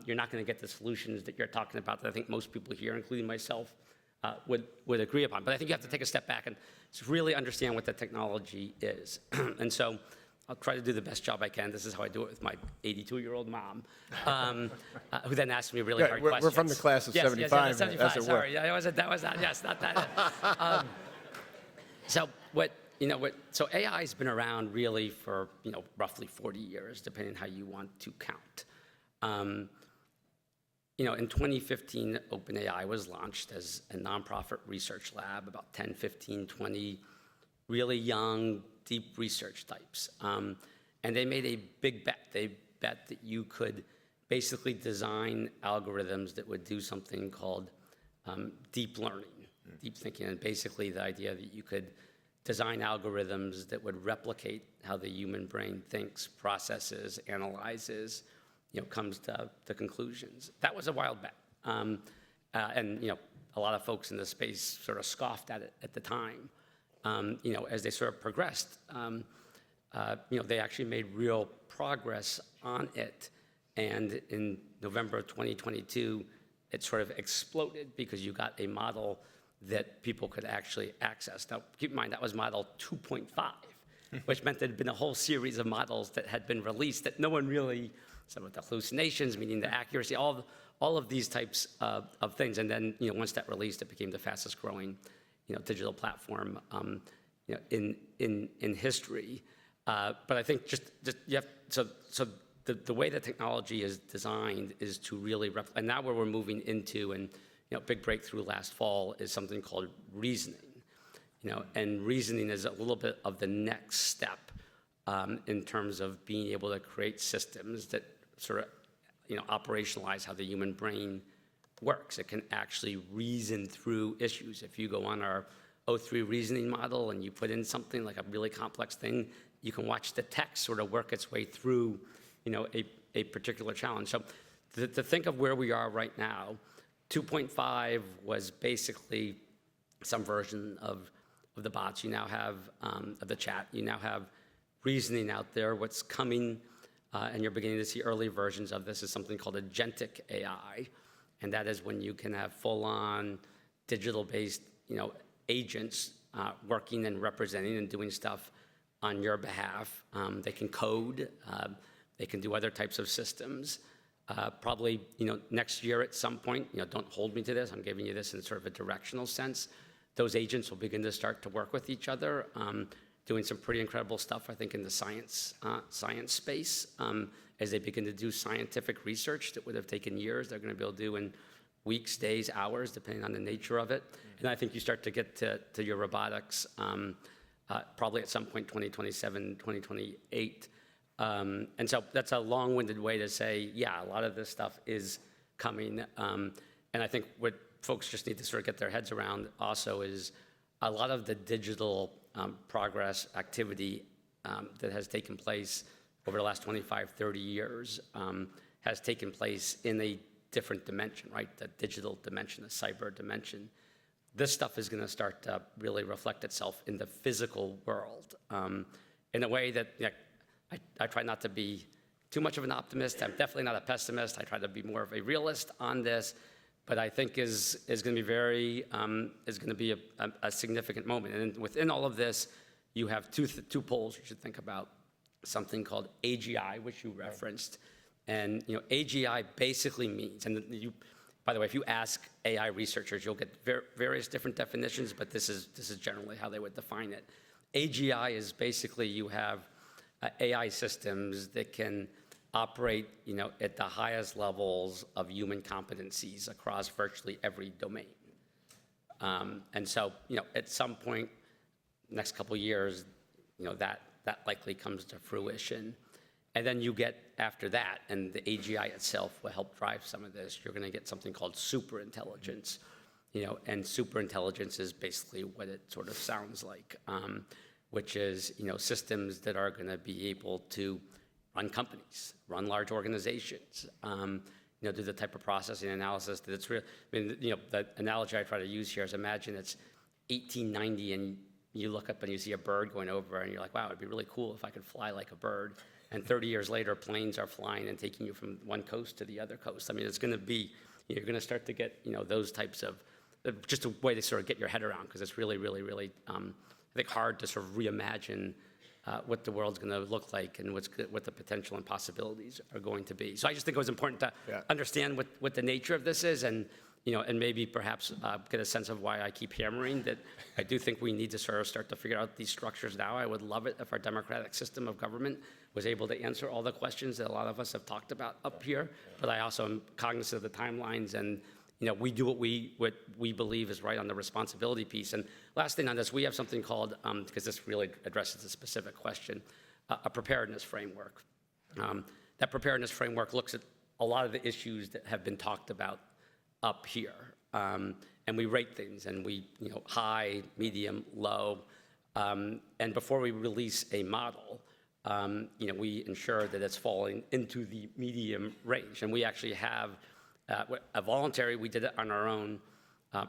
you're not going to get the solutions that you're talking about that I think most people here, including myself, would agree upon. But I think you have to take a step back and just really understand what the technology is. And so I'll try to do the best job I can. This is how I do it with my 82-year-old mom, who then asks me really hard questions. We're from the class of 75, Yes, 75, as it were. sorry. Yeah, that was that. Yes, not that. So AI's been around really for, roughly 40 years, depending on how you want to count. In 2015, OpenAI was launched as a nonprofit research lab, about 10, 15, 20 really young, deep research types. And they made a big bet. They bet that you could basically design algorithms that would do something called deep learning, deep thinking, and basically the idea that you could design algorithms that would replicate how the human brain thinks, processes, analyzes, comes to conclusions. That was a wild bet. And a lot of folks in the space sort of scoffed at it at the time. As they sort of progressed, they actually made real progress on it. And in November of 2022, it sort of exploded because you got a model that people could actually access. Now, keep in mind, that was model 2.5, which meant there had been a whole series of models that had been released that no one really, some of the hallucinations, meaning the accuracy, all of these types of things. And then, once that released, it became the fastest growing, digital platform, in history. But I think the way the technology is designed is to really, and now where we're moving into, and big breakthrough last fall is something called reasoning. And reasoning is a little bit of the next step in terms of being able to create systems that sort of, operationalize how the human brain works. It can actually reason through issues. If you go on our O3 reasoning model and you put in something like a really complex thing, you can watch the text sort of work its way through, a particular challenge. So to think of where we are right now, 2.5 was basically some version of the bots. You now have, of the chat, you now have reasoning out there. What's coming, and you're beginning to see early versions of this, is something called agentic AI. And that is when you can have full-on digital-based, agents working and representing and doing stuff on your behalf. They can code. They can do other types of systems. Probably, next year at some point, don't hold me to this, I'm giving you this in sort of a directional sense, those agents will begin to start to work with each other, doing some pretty incredible stuff, I think, in the science space. As they begin to do scientific research that would have taken years, they're going to be able to do in weeks, days, hours, depending on the nature of it. And I think you start to get to your robotics probably at some point, 2027, 2028. And so that's a long-winded way to say, yeah, a lot of this stuff is coming. And I think what folks just need to sort of get their heads around also is a lot of the digital progress activity that has taken place over the last 25, 30 years has taken place in a different dimension, right? The digital dimension, the cyber dimension. This stuff is going to start to really reflect itself in the physical world in a way that, I try not to be too much of an optimist. I'm definitely not a pessimist. I try to be more of a realist on this, but I think is going to be a significant moment. And within all of this, you have two poles you should think about. Something called AGI, which you referenced, and AGI basically means, and by the way, if you ask AI researchers, you'll get various different definitions, but this is generally how they would define it. AGI is basically you have AI systems that can operate, at the highest levels of human competencies across virtually every domain. And so, at some point, next couple years, that likely comes to fruition. And then you get after that, and the AGI itself will help drive some of this. You're going to get something called superintelligence, and superintelligence is basically what it sort of sounds like, which is systems that are going to be able to run companies, run large organizations, do the type of processing analysis that it's real. I mean, the analogy I try to use here is imagine it's 1890 and you look up and you see a bird going over and you're like, wow, it'd be really cool if I could fly like a bird. And 30 years later, planes are flying and taking you from one coast to the other coast. I mean, it's going to be, you're going to start to get, those types of, just a way to sort of get your head around, because it's really, really, really, I think, hard to sort of reimagine what the world's going to look like and what the potential and possibilities are going to be. So I just think it was important to understand what the nature of this is, and and maybe perhaps get a sense of why I keep hammering that I do think we need to sort of start to figure out these structures now. I would love it if our democratic system of government was able to answer all the questions that a lot of us have talked about up here, but I also am cognizant of the timelines, and we do what we believe is right on the responsibility piece. And last thing on this, we have something called, because this really addresses a specific question, a preparedness framework. That preparedness framework looks at a lot of the issues that have been talked about up here. And we rate things, and we, high, medium, low. And before we release a model, we ensure that it's falling into the medium range. And we actually have a voluntary, we did it on our own,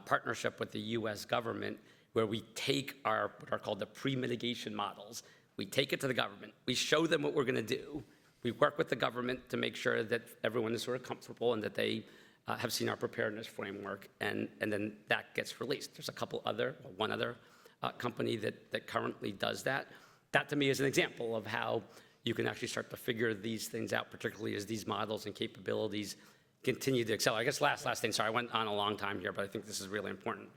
partnership with the US government, where we take what are called the pre-mitigation models. We take it to the government. We show them what we're going to do. We work with the government to make sure that everyone is sort of comfortable and that they have seen our preparedness framework, and then that gets released. There's one other company that currently does that. That to me is an example of how you can actually start to figure these things out, particularly as these models and capabilities continue to excel. I guess last thing, sorry, I went on a long time here, but I think this is really important.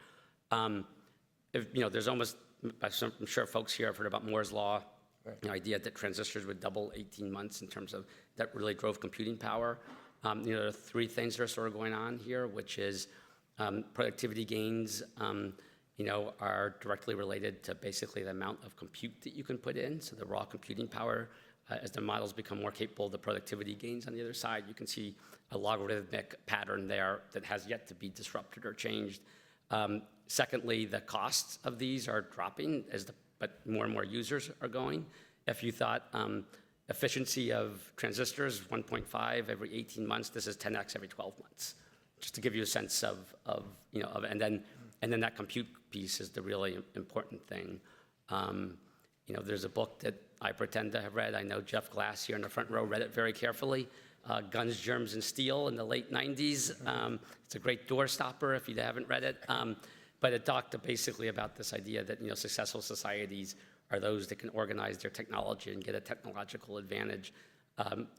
There's almost, I'm sure folks here have heard about Moore's Law, the idea that transistors would double 18 months in terms of that really drove computing power. There are three things that are sort of going on here, which is productivity gains, are directly related to basically the amount of compute that you can put in. So the raw computing power, as the models become more capable, the productivity gains on the other side. You can see a logarithmic pattern there that has yet to be disrupted or changed. Secondly, the costs of these are dropping but more and more users are going. If you thought efficiency of transistors 1.5 every 18 months, this is 10x every 12 months. Just to give you a sense of and then that compute piece is the really important thing. There's a book that I pretend to have read. I know Jeff Glass here in the front row read it very carefully. Guns, Germs, and Steel in the late 90s. It's a great door stopper if you haven't read it. But it talked basically about this idea that successful societies are those that can organize their technology and get a technological advantage.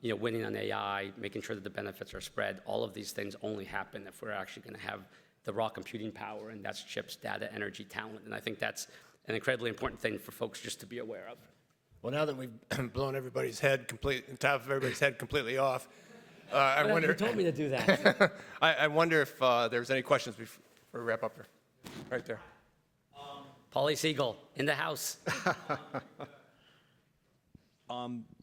Winning on AI, making sure that the benefits are spread. All of these things only happen if we're actually going to have the raw computing power, and that's chips, data, energy, talent. And I think that's an incredibly important thing for folks just to be aware of. Well, now that we've blown everybody's head top of everybody's head completely off, I wonder. You told me to do that. I wonder if there's any questions before we wrap up here. Right there. Paulie Siegel in the house.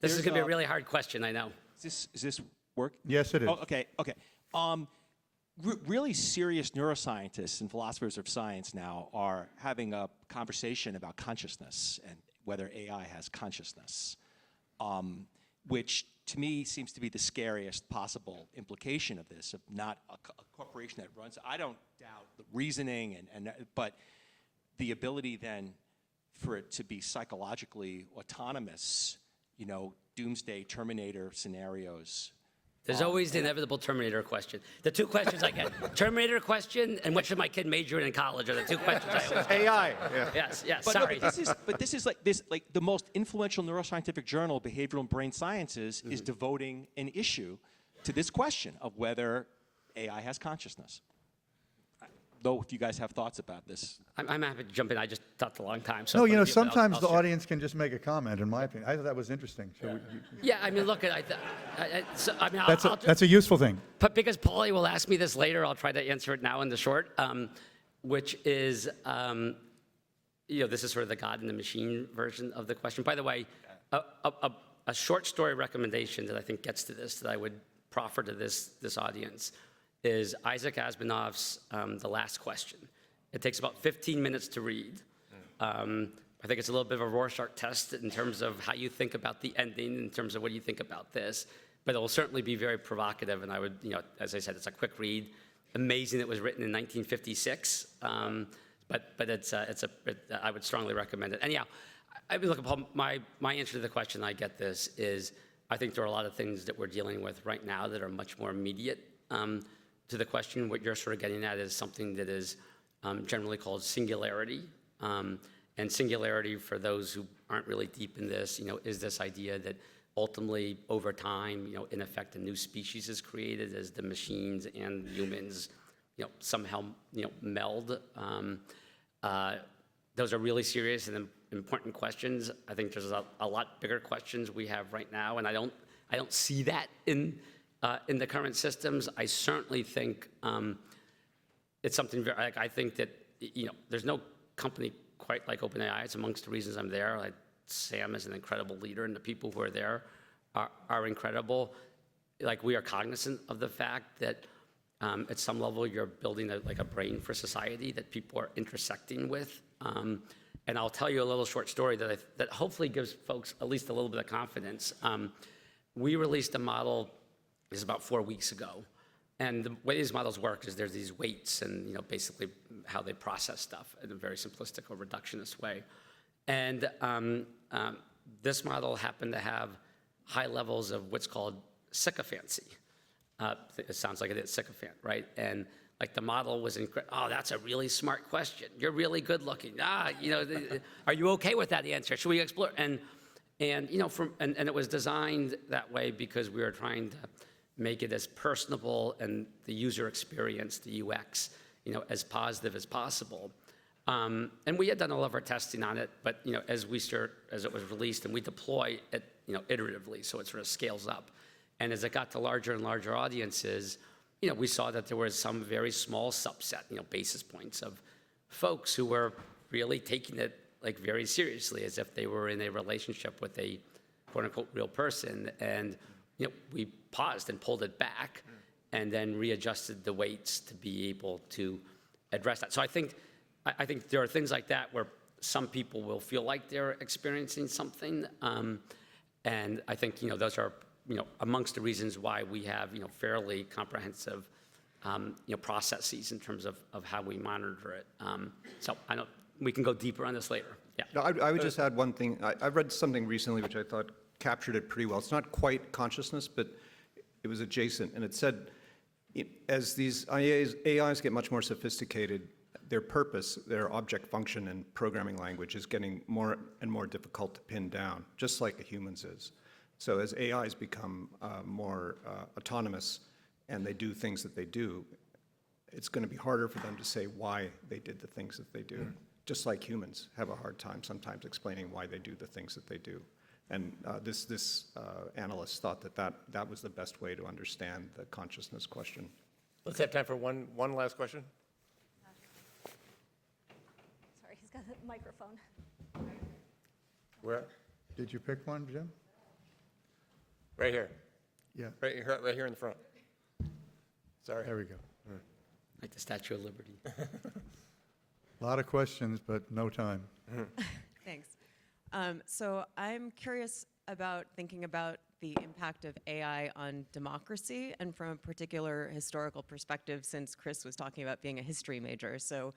This is going to be a really hard question, I know. Is this work? Yes, it is. Oh, okay. Really serious neuroscientists and philosophers of science now are having a conversation about consciousness and whether AI has consciousness, which to me seems to be the scariest possible implication of this, of not a corporation that runs. I don't doubt the reasoning, but the ability then for it to be psychologically autonomous, doomsday Terminator scenarios. There's always the inevitable Terminator question. The two questions I get, Terminator question and what should my kid major in college are the two questions I always get. AI. Yeah. Yes, But sorry. No, but this is like the most influential neuroscientific journal, Behavioral and Brain Sciences, is devoting an issue to this question of whether AI has consciousness. Though, if you guys have thoughts about this. I'm happy to jump in. I just talked a long time. So No, if one of sometimes I'll the share. audience can just make a comment, in my opinion. I thought that was interesting. So Yeah, I mean, look, that's a useful thing. but because Paulie will ask me this later, I'll try to answer it now in the short. which is, this is sort of the God and the machine version of the question. By the way, a short story recommendation that I think gets to this, that I would proffer to this audience, is Isaac Asimov's The Last Question. It takes about 15 minutes to read. I think it's a little bit of a Rorschach test in terms of how you think about the ending, in terms of what you think about this. But it will certainly be very provocative, and I would, as I said, it's a quick read. Amazing it was written in 1956, but I would strongly recommend it. Anyhow, I mean, look, Paul, my answer to the question, I get this, is I think there are a lot of things that we're dealing with right now that are much more immediate to the question. What you're sort of getting at is something that is generally called singularity. And singularity, for those who aren't really deep in this, is this idea that ultimately, over time, in effect, a new species is created as the machines and humans, somehow, meld. Those are really serious and important questions. I think there's a lot bigger questions we have right now, and I don't see that in the current systems. I certainly think it's something very. I think that there's no company quite like OpenAI. It's amongst the reasons I'm there. Sam is an incredible leader, and the people who are there are incredible. We are cognizant of the fact that at some level you're building a brain for society that people are intersecting with. And I'll tell you a little short story that hopefully gives folks at least a little bit of confidence. We released a model, this is about 4 weeks ago. And the way these models work is there's these weights and basically how they process stuff in a very simplistic or reductionist way. And this model happened to have high levels of what's called sycophancy. It sounds like it is sycophant, right? And the model was oh, that's a really smart question. You're really good looking. Are you okay with that answer? Should we explore? And it was designed that way because we were trying to make it as personable and the user experience, the UX, as positive as possible. And we had done all of our testing on it, but as it was released, and we deploy it iteratively, so it sort of scales up. And as it got to larger and larger audiences, we saw that there was some very small subset, basis points of folks who were really taking it very seriously, as if they were in a relationship with a quote unquote real person. And we paused and pulled it back, and then readjusted the weights to be able to address that. So I think there are things like that where some people will feel like they're experiencing something, and I think those are amongst the reasons why we have fairly comprehensive processes in terms of how we monitor it. So I know we can go deeper on this later. Yeah. No, I would just add one thing. I read something recently which I thought captured it pretty well. It's not quite consciousness, but it was adjacent, and it said, as these AIs get much more sophisticated, their purpose, their object function and programming language is getting more and more difficult to pin down, just like a human's is. So as AIs become more autonomous and they do things that they do, it's going to be harder for them to say why they did the things that they do, just like humans have a hard time sometimes explaining why they do the things that they do. And this analyst thought that was the best way to understand the consciousness question. Let's have time for one last question. Sorry, he's got the microphone. Where? Did you pick one, Jim? Right here. Yeah. Right here in the front. Sorry. There we go. Like the Statue of Liberty. A lot of questions, but no time. Thanks. So I'm curious about thinking about the impact of AI on democracy, and from a particular historical perspective, since Chris was talking about being a history major. So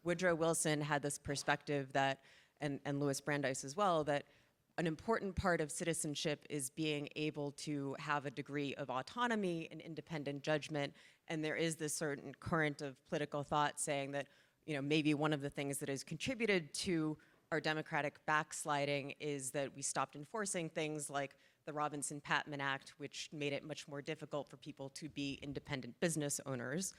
Woodrow Wilson had this perspective that, and Louis Brandeis as well, that an important part of citizenship is being able to have a degree of autonomy and independent judgment. And there is this certain current of political thought saying that, maybe one of the things that has contributed to our democratic backsliding is that we stopped enforcing things like the Robinson-Patman Act, which made it much more difficult for people to be independent business owners,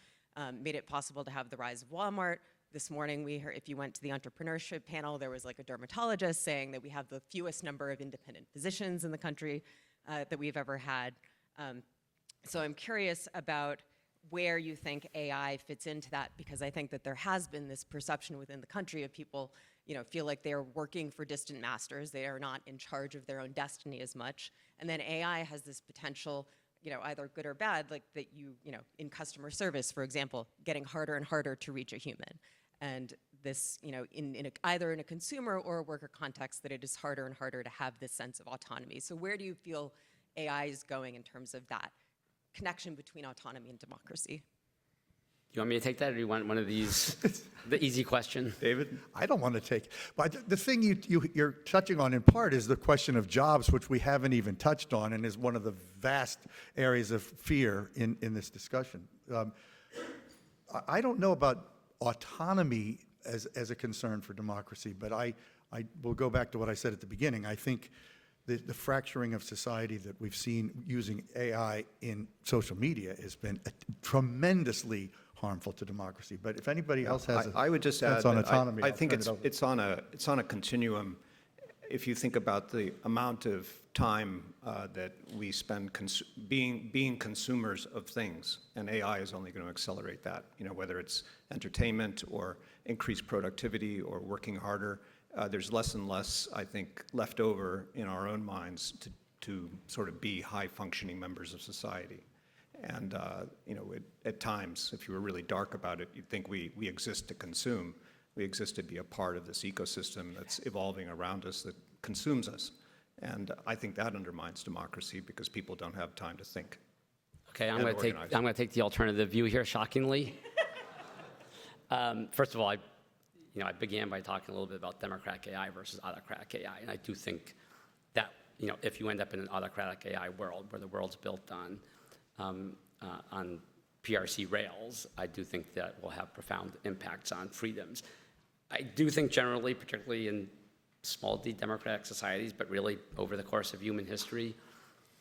made it possible to have the rise of Walmart. This morning, we heard, if you went to the entrepreneurship panel, there was a dermatologist saying that we have the fewest number of independent physicians in the country that we've ever had. So I'm curious about where you think AI fits into that, because I think that there has been this perception within the country of people, feel like they are working for distant masters. They are not in charge of their own destiny as much. And then AI has this potential, either good or bad, like that in customer service, for example, getting harder and harder to reach a human. And this, either in a consumer or a worker context, that it is harder and harder to have this sense of autonomy. So where do you feel AI is going in terms of that connection between autonomy and democracy? You want me to take that, or do you want one of these, the easy question? David? I don't want to take, but the thing you're touching on in part is the question of jobs, which we haven't even touched on, and is one of the vast areas of fear in this discussion. I don't know about autonomy as a concern for democracy, but I will go back to what I said at the beginning. I think the fracturing of society that we've seen using AI in social media has been tremendously harmful to democracy. But if anybody else has I would just add on that autonomy, I I'll think turn it over. it's on a continuum. If you think about the amount of time that we spend being consumers of things, and AI is only going to accelerate that. Whether it's entertainment or increased productivity or working harder, there's less and less, I think, left over in our own minds to sort of be high-functioning members of society. And at times, if you were really dark about it, you'd think we exist to consume. We exist to be a part of this ecosystem that's evolving around us that consumes us. And I think that undermines democracy because people don't have time to think. Okay, I'm and going to take the alternative view here, shockingly. First of all, I began by talking a little bit about democratic AI versus autocratic AI, and I do think that if you end up in an autocratic AI world where the world's built on PRC rails, I do think that will have profound impacts on freedoms. I do think generally, particularly in small d democratic societies, but really over the course of human history,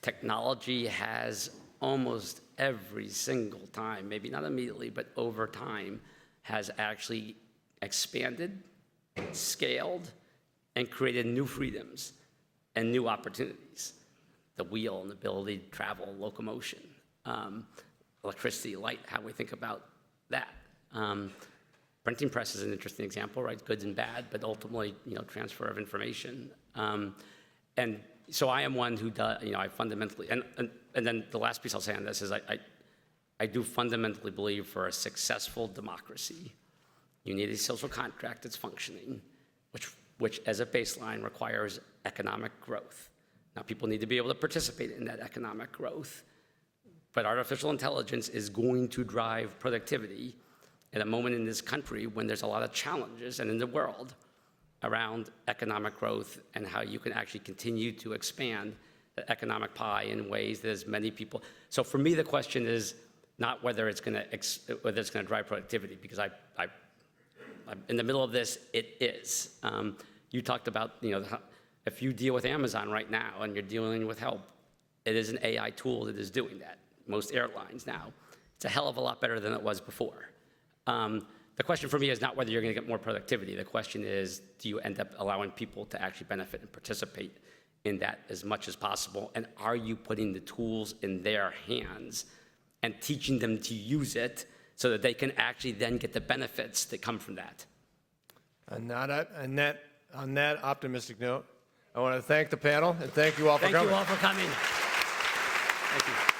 technology has almost every single time, maybe not immediately, but over time, has actually expanded, scaled, and created new freedoms and new opportunities. The wheel and the ability to travel, locomotion, electricity, light, how we think about that. Printing press is an interesting example, right? Good and bad, but ultimately, transfer of information. And so I am one who does, I fundamentally, and then the last piece I'll say on this is I do fundamentally believe for a successful democracy, you need a social contract that's functioning, which as a baseline requires economic growth. Now, people need to be able to participate in that economic growth, but artificial intelligence is going to drive productivity at a moment in this country when there's a lot of challenges, and in the world, around economic growth and how you can actually continue to expand the economic pie in ways that as many people. So for me, the question is not whether it's going to drive productivity, because I'm in the middle of this. It is. You talked about if you deal with Amazon right now and you're dealing with help, it is an AI tool that is doing that. Most airlines now, it's a hell of a lot better than it was before. The question for me is not whether you're going to get more productivity. The question is, do you end up allowing people to actually benefit and participate in that as much as possible? And are you putting the tools in their hands and teaching them to use it so that they can actually then get the benefits that come from that? And on that optimistic note, I want to thank the panel and thank you all for coming. Thank you all for coming. Thank you.